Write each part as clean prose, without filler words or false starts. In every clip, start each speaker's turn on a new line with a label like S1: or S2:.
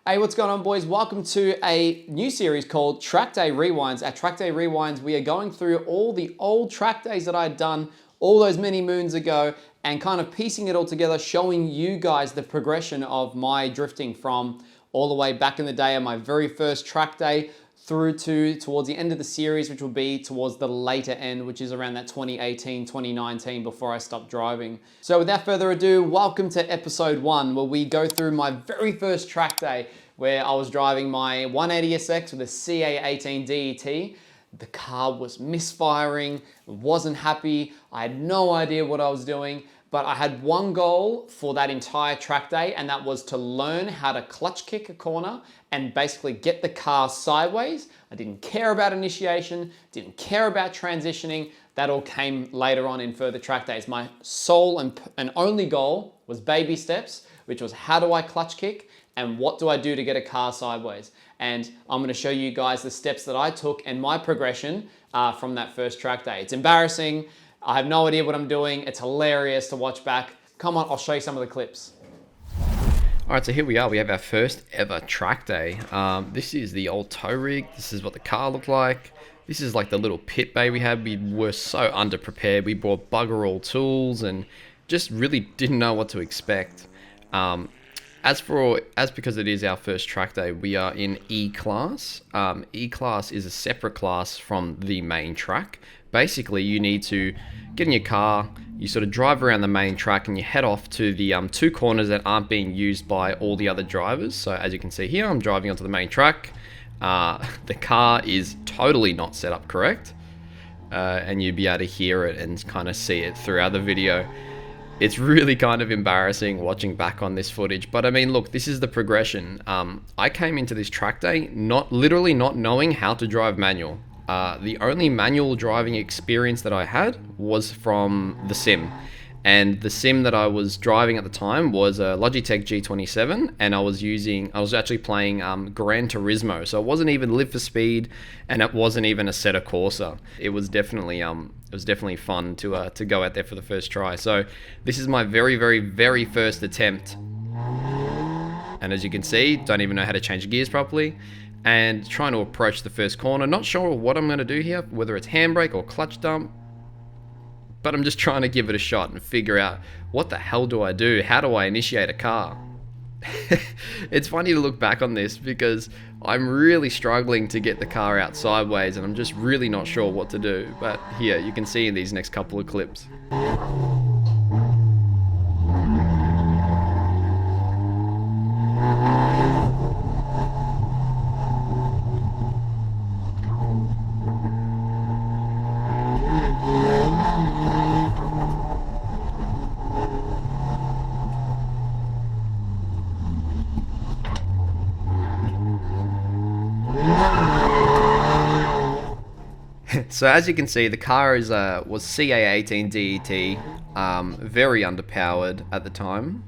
S1: Hey, what's going on, boys? Welcome to a new series called Track Day Rewinds. At Track Day Rewinds, we are going through all the old track days that I'd done all those many moons ago and kind of piecing it all together, showing you guys the progression of my drifting from all the way back in the day of my very first track day through to towards the end of the series, which will be towards the later end, which is around that 2018, 2019 before I stopped driving. So without further ado, welcome to episode 1, where we go through my very first track day where I was driving my 180SX with a CA18 DET. The car was misfiring, wasn't happy. I had no idea what I was doing, but I had one goal for that entire track day, and that was to learn how to clutch kick a corner and basically get the car sideways. I didn't care about initiation, didn't care about transitioning. That all came later on in further track days. My sole and only goal was baby steps, which was how do I clutch kick and what do I do to get a car sideways? And I'm gonna show you guys the steps that I took and my progression from that first track day. It's embarrassing. I have no idea what I'm doing. It's hilarious to watch back. Come on, I'll show you some of the clips.
S2: All right, so here we are. We have our first ever track day. This is the old tow rig. This is what the car looked like. This is like the little pit bay we had. We were so underprepared. We brought bugger all tools and just really didn't know what to expect. Because it is our first track day, we are in E-Class. E-Class is a separate class from the main track. Basically, you need to get in your car, you sort of drive around the main track and you head off to the two corners that aren't being used by all the other drivers. So as you can see here, I'm driving onto the main track. The car is totally not set up correct. And you'll be able to hear it and kind of see it throughout the video. It's really kind of embarrassing watching back on this footage, but I mean, look, this is the progression. I came into this track day literally not knowing how to drive manual. The only manual driving experience that I had was from the sim, and the sim that I was driving at the time was a Logitech G27, and I was actually playing Gran Turismo, so it wasn't even Live for Speed, and it wasn't even Assetto Corsa. It was definitely fun to go out there for the first try. So this is my very first attempt, and as you can see, don't even know how to change gears properly. And trying to approach the first corner. Not sure what I'm going to do here, whether it's handbrake or clutch dump, but I'm just trying to give it a shot and figure out what the hell do I do? How do I initiate a car? It's funny to look back on this because I'm really struggling to get the car out sideways and I'm just really not sure what to do. But here, you can see in these next couple of clips. So as you can see, the car was CA18 DET, very underpowered at the time.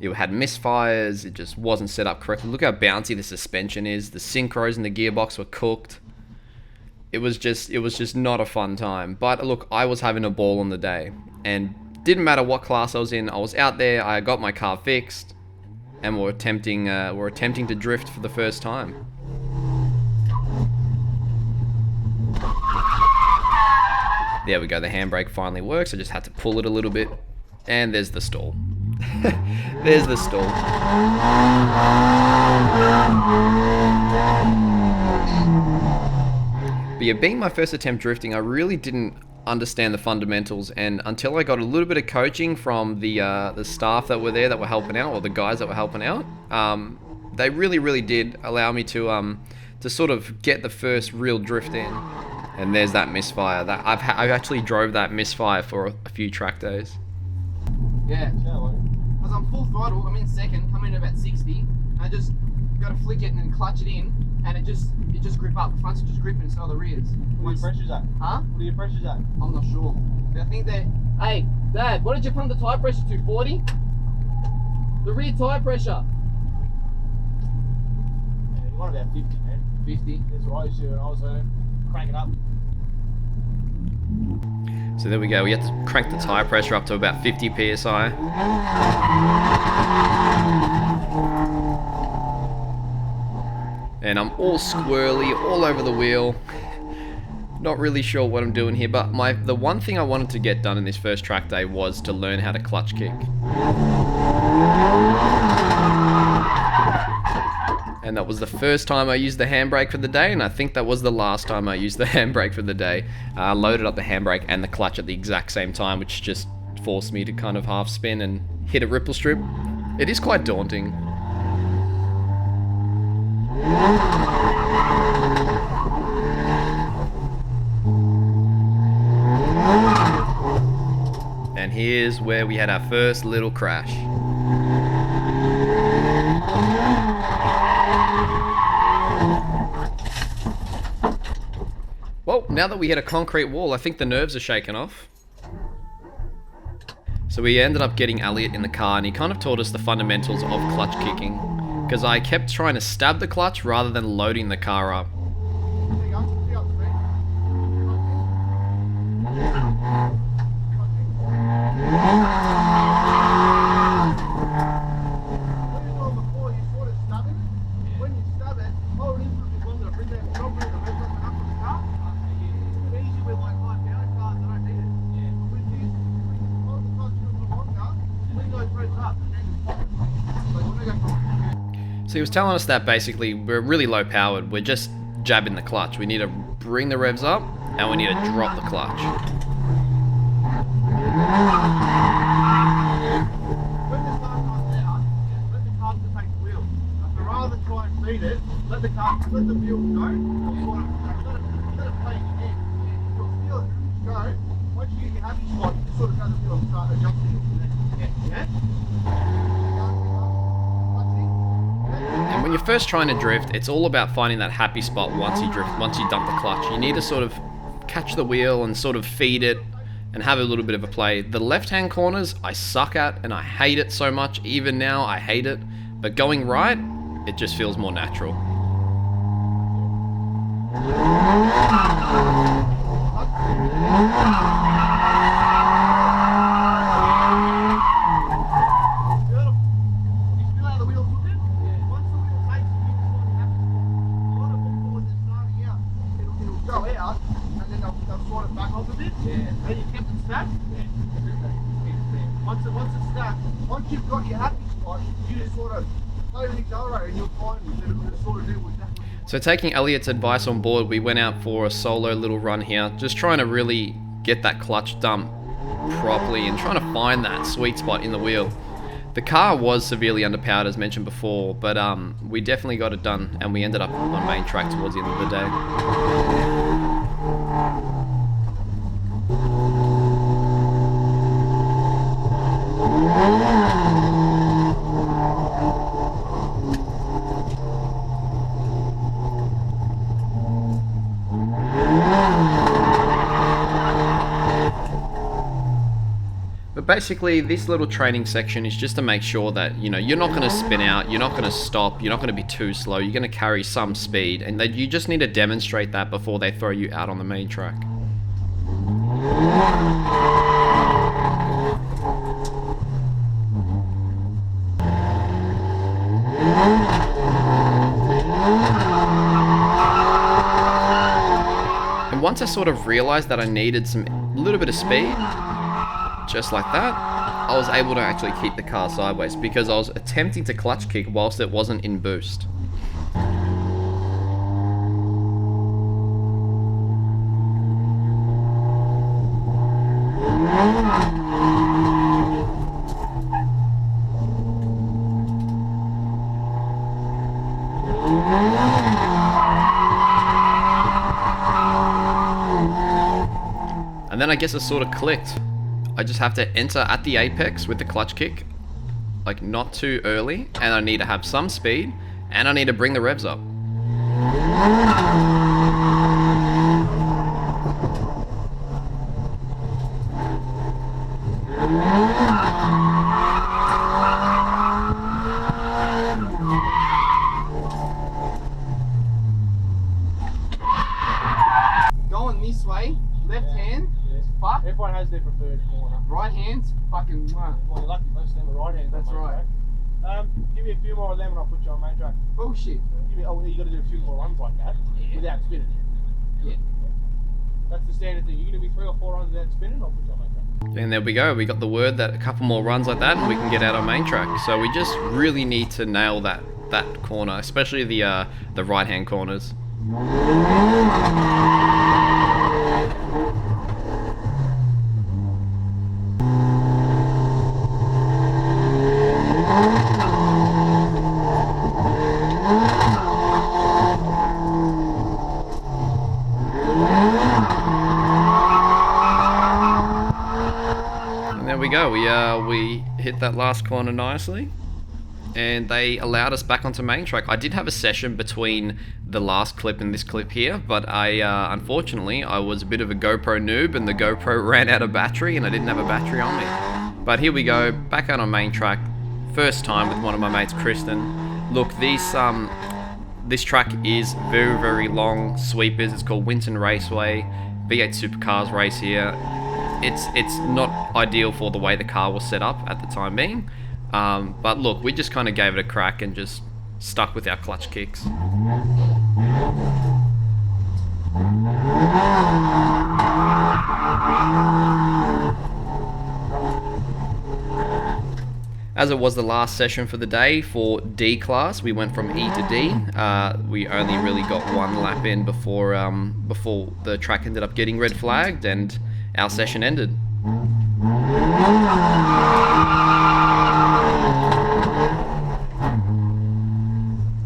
S2: It had misfires, it just wasn't set up correctly. Look how bouncy the suspension is. The synchros and the gearbox were cooked. It was just not a fun time. But look, I was having a ball on the day, and didn't matter what class I was in. I was out there. I got my car fixed, and we're attempting to drift for the first time. There we go, the handbrake finally works. I just had to pull it a little bit. And there's the stall. There's the stall. But yeah, being my first attempt drifting, I really didn't understand the fundamentals. And until I got a little bit of coaching from the staff that were there that were helping out, or the guys that were helping out, they really did allow me to sort of get the first real drift in. And there's that misfire. That I've actually drove that misfire for a few track days.
S1: Yeah, because I'm full throttle, I'm in second, coming in about 60, I just got to flick it and then clutch it in, and it just grip up. The fronts are just gripping, it's not the rears.
S3: What are your pressures at?
S1: Huh?
S3: What are your pressures at?
S1: I'm not sure. I think that... Hey, Dad, what did you pump the tyre pressure to, 40? The rear tyre pressure.
S3: Yeah, you want about 50, man.
S1: 50?
S3: That's what I used to do when I was learning. Crank it up.
S2: So there we go, we had to crank the tyre pressure up to about 50 psi. And I'm all squirrely, all over the wheel. Not really sure what I'm doing here, but the one thing I wanted to get done in this first track day was to learn how to clutch kick. And that was the first time I used the handbrake for the day, and I think that was the last time I used the handbrake for the day. I loaded up the handbrake and the clutch at the exact same time, which just forced me to kind of half spin and hit a ripple strip. It is quite daunting. And here's where we had our first little crash. Well, now that we hit a concrete wall, I think the nerves are shaken off. So we ended up getting Elliot in the car, and he kind of taught us the fundamentals of clutch kicking, because I kept trying to stab the clutch rather than loading the car up. So he was telling us that basically we're really low powered, we're just jabbing the clutch. We need to bring the revs up and we need to drop the clutch.
S3: When the car comes out, let the car take the wheel. So rather than try and beat it, let the wheel go, or sort of let it play in your hand. You'll feel it go. Once you get your happy spot, you sort of go to the wheel and start adjusting it. Yeah?
S2: And when you're first trying to drift, it's all about finding that happy spot once you dump the clutch. You need to sort of catch the wheel and sort of feed it and have a little bit of a play. The left-hand corners I suck at and I hate it so much. Even now I hate it. But going right, it just feels more natural.
S3: Once you've got your happy spot, you just sort of play with the accelerator and you'll find that it'll sort of do exactly.
S2: So taking Elliot's advice on board, we went out for a solo little run here, just trying to really get that clutch dump properly and trying to find that sweet spot in the wheel. The car was severely underpowered as mentioned before, but we definitely got it done and we ended up on main track towards the end of the day. But basically, this little training section is just to make sure that, you know, you're not going to spin out, you're not going to stop, you're not going to be too slow, you're going to carry some speed, and that you just need to demonstrate that before they throw you out on the main track. And once I sort of realized that I needed a little bit of speed, just like that, I was able to actually keep the car sideways because I was attempting to clutch kick whilst it wasn't in boost. And then I guess it sort of clicked. I just have to enter at the apex with the clutch kick, like not too early, and I need to have some speed, and I need to bring the revs up.
S1: Going this way, left hand, fuck.
S3: Everyone has their preferred corner.
S1: Right hand's fucking
S3: Well, you're lucky most of them are right hand.
S1: That's right.
S3: Give me a few more of them and I'll put you on main track.
S1: Bullshit.
S3: You got to do a few more runs like that without spinning.
S1: Yeah.
S3: That's the standard thing. You're going to be 3 or 4 runs without spinning, I'll put you on main track.
S2: And there we go. We got the word that a couple more runs like that and we can get out on main track. So we just really need to nail that corner, especially the right-hand corners. And there we go. We hit that last corner nicely. And they allowed us back onto main track. I did have a session between the last clip and this clip here, but unfortunately I was a bit of a GoPro noob and the GoPro ran out of battery and I didn't have a battery on me. But here we go, back out on main track, first time with one of my mates, Kristen. Look, this track is very, very long sweepers. It's called Winton Raceway, V8 Supercars race here. It's not ideal for the way the car was set up at the time being. But look, we just kind of gave it a crack and just stuck with our clutch kicks. As it was the last session for the day for D class, we went from E to D. We only really got one lap in before the track ended up getting red flagged and our session ended.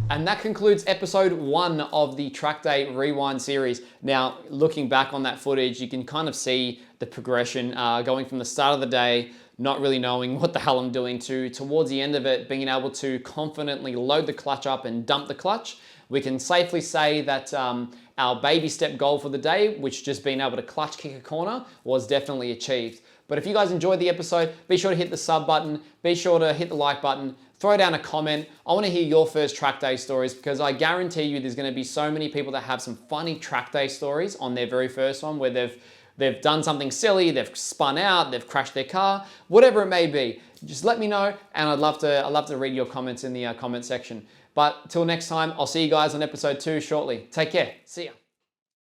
S1: And that concludes episode 1 of the Track Day Rewind series. Now, looking back on that footage, you can kind of see the progression going from the start of the day, not really knowing what the hell I'm doing, to towards the end of it, being able to confidently load the clutch up and dump the clutch. We can safely say that our baby step goal for the day, which just being able to clutch kick a corner, was definitely achieved. But if you guys enjoyed the episode, be sure to hit the sub button, be sure to hit the like button, throw down a comment. I want to hear your first track day stories because I guarantee you there's going to be so many people that have some funny track day stories on their very first one where they've done something silly, they've spun out, they've crashed their car, whatever it may be. Just let me know and I'd love to read your comments in the comment section. But till next time, I'll see you guys on episode 2 shortly. Take care. See ya.